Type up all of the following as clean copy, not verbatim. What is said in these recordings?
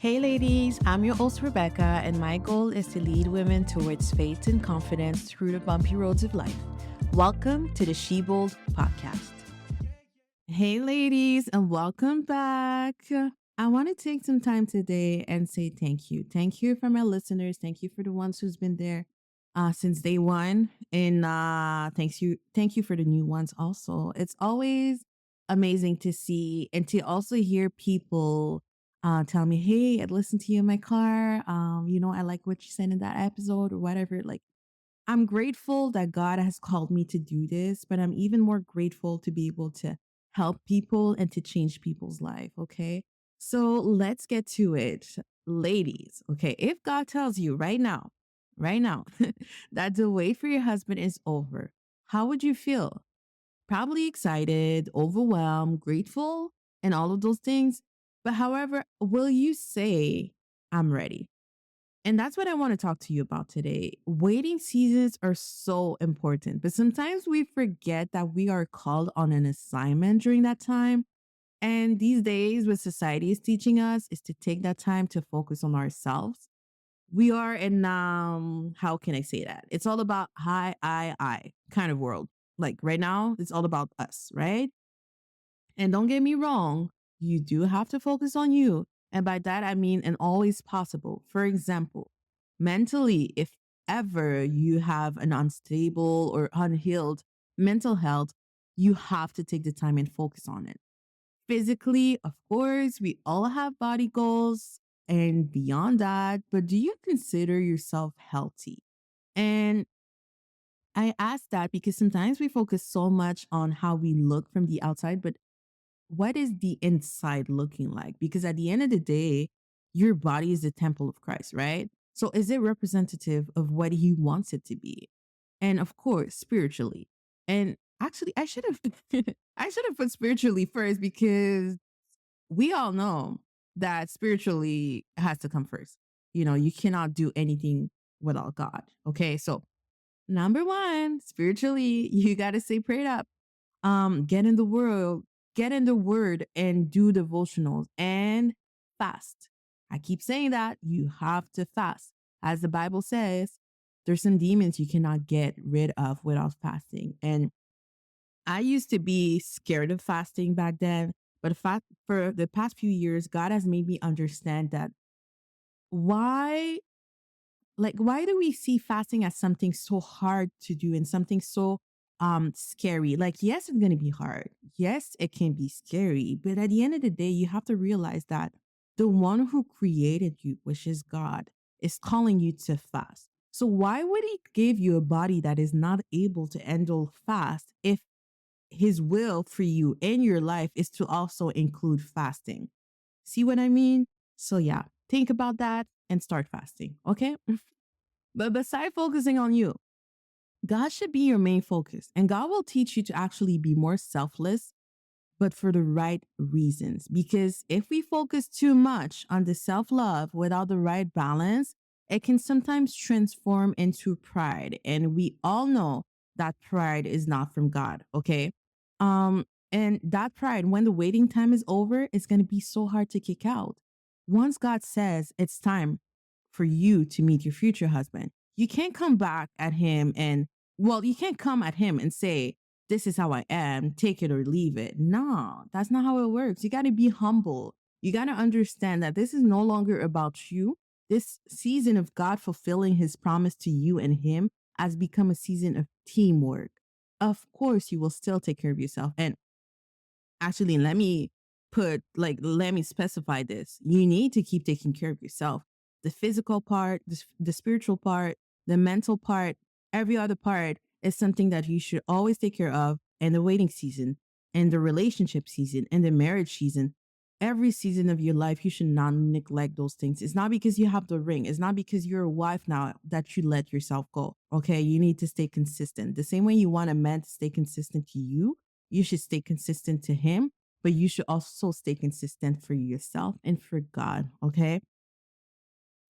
Hey ladies, I'm your host Rebecca, and my goal is to lead women towards faith and confidence through the bumpy roads of life. Welcome to the She Bold podcast. Hey ladies, and welcome back. I want to take some time today and say thank you. Thank you for my listeners. Thank you for the ones who's been there since day one. And thank you for the new ones also. It's always amazing to see and to also hear people tell me, hey, I listened to you in my car. I like what you said in that episode or whatever. Like, I'm grateful that God has called me to do this, but I'm even more grateful to be able to help people and to change people's life. Okay. So let's get to it. Ladies, okay, if God tells you right now, that the wait for your husband is over, how would you feel? Probably excited, overwhelmed, grateful, and all of those things. But however, will you say, I'm ready? And that's what I want to talk to you about today. Waiting seasons are so important, but sometimes we forget that we are called on an assignment during that time. And these days, what society is teaching us is to take that time to focus on ourselves. We are in how can I say that? It's all about I kind of world. Like right now, it's all about us, right? And don't get me wrong, you do have to focus on you. And by that, I mean, and always possible. For example, mentally, if ever you have an unstable or unhealed mental health, you have to take the time and focus on it. Physically, of course, we all have body goals and beyond that, but do you consider yourself healthy? And I ask that because sometimes we focus so much on how we look from the outside, but what is the inside looking like? Because at the end of the day, your body is the temple of Christ, right? So is it representative of what he wants it to be? And of course, spiritually. And actually, I should have I should have put spiritually first because we all know that spiritually has to come first. You know, you cannot do anything without God. Okay? So, number 1, spiritually, you got to stay prayed up, get in the world, get in the word and do devotionals and fast. I keep saying that you have to fast. As the Bible says, there's some demons you cannot get rid of without fasting. And I used to be scared of fasting back then, but for the past few years, God has made me understand that why why do we see fasting as something so hard to do and something so scary? Like, yes, it's going to be hard. Yes, it can be scary, but at the end of the day, you have to realize that the one who created you, which is God, is calling you to fast. So why would he give you a body that is not able to handle fast if his will for you in your life is to also include fasting? See what I mean? So yeah, think about that and start fasting, okay? But beside focusing on you, God should be your main focus. And God will teach you to actually be more selfless, but for the right reasons. Because if we focus too much on the self love without the right balance, it can sometimes transform into pride. And we all know that pride is not from God. Okay. And that pride, when the waiting time is over, it's going to be so hard to kick out. Once God says it's time for you to meet your future husband, you can't come back at him and, well, you can't come at him and say, this is how I am, take it or leave it. No, that's not how it works. You got to be humble. You got to understand that this is no longer about you. This season of God fulfilling his promise to you and him has become a season of teamwork. Of course, you will still take care of yourself. And actually, let me specify this. You need to keep taking care of yourself. The physical part, the spiritual part, the mental part, every other part is something that you should always take care of in the waiting season, in the relationship season, in the marriage season. Every season of your life, you should not neglect those things. It's not because you have the ring. It's not because you're a wife now that you let yourself go. Okay. You need to stay consistent. The same way you want a man to stay consistent to you, you should stay consistent to him, but you should also stay consistent for yourself and for God. Okay.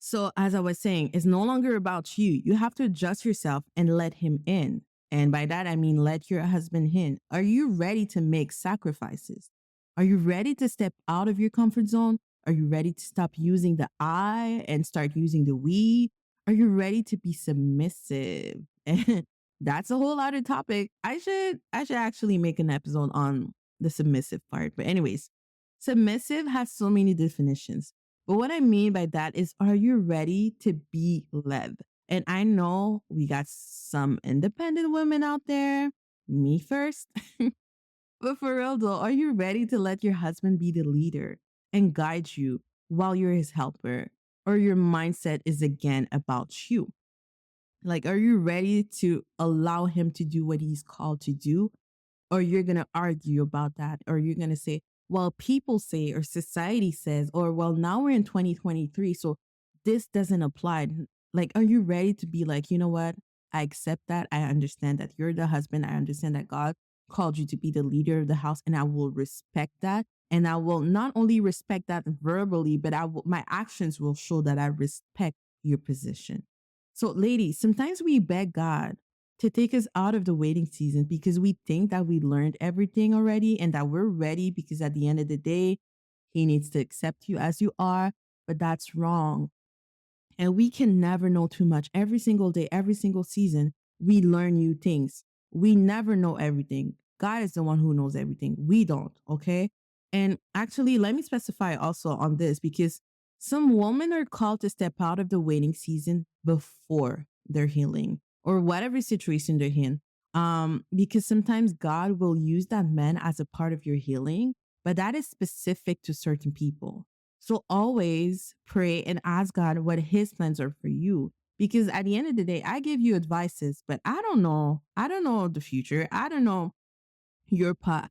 So, as I was saying, it's no longer about you. You have to adjust yourself and let him in. And by that, I mean, let your husband in. Are you ready to make sacrifices? Are you ready to step out of your comfort zone? Are you ready to stop using the I and start using the we? Are you ready to be submissive? And that's a whole other topic. I should actually make an episode on the submissive part. But anyways, submissive has so many definitions. But what I mean by that is, are you ready to be led? And I know we got some independent women out there, me first. But for real though, are you ready to let your husband be the leader and guide you while you're his helper? Or your mindset is again about you? Like, are you ready to allow him to do what he's called to do? Or you're going to argue about that? Or you're going to say, well, people say, or society says, or well, now we're in 2023, so this doesn't apply. Like, are you ready to be like, you know what? I accept that. I understand that you're the husband. I understand that God called you to be the leader of the house, and I will respect that. And I will not only respect that verbally, but my actions will show that I respect your position. So, ladies, sometimes we beg God to take us out of the waiting season because we think that we learned everything already and that we're ready because at the end of the day, He needs to accept you as you are. But that's wrong. And we can never know too much. Every single day, every single season, we learn new things. We never know everything. God is the one who knows everything. We don't, okay? And actually, let me specify also on this because some women are called to step out of the waiting season before their healing or whatever situation they're in. Because sometimes God will use that man as a part of your healing, but that is specific to certain people. So always pray and ask God what his plans are for you. Because at the end of the day, I give you advices, but I don't know. I don't know the future. I don't know your path.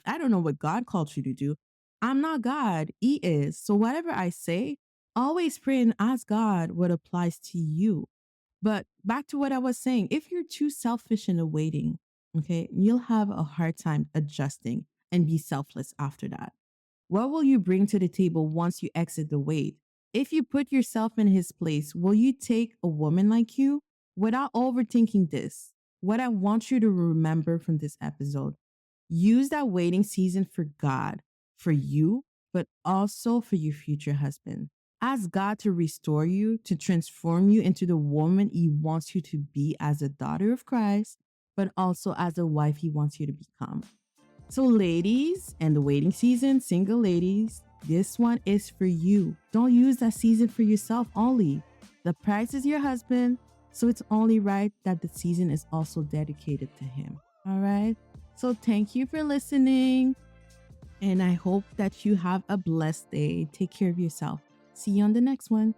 I don't know what God called you to do. I'm not God. He is. So whatever I say, always pray and ask God what applies to you. But back to what I was saying, if you're too selfish in the waiting, okay, you'll have a hard time adjusting and be selfless after that. What will you bring to the table once you exit the wait? If you put yourself in his place, will you take a woman like you? Without overthinking this, what I want you to remember from this episode, use that waiting season for God, for you, but also for your future husband. Ask God to restore you, to transform you into the woman he wants you to be as a daughter of Christ, but also as a wife he wants you to become. So, ladies, and the waiting season, single ladies, this one is for you. Don't use that season for yourself only. The prize is your husband, so it's only right that the season is also dedicated to him. All right? So, thank you for listening, and I hope that you have a blessed day. Take care of yourself. See you on the next one.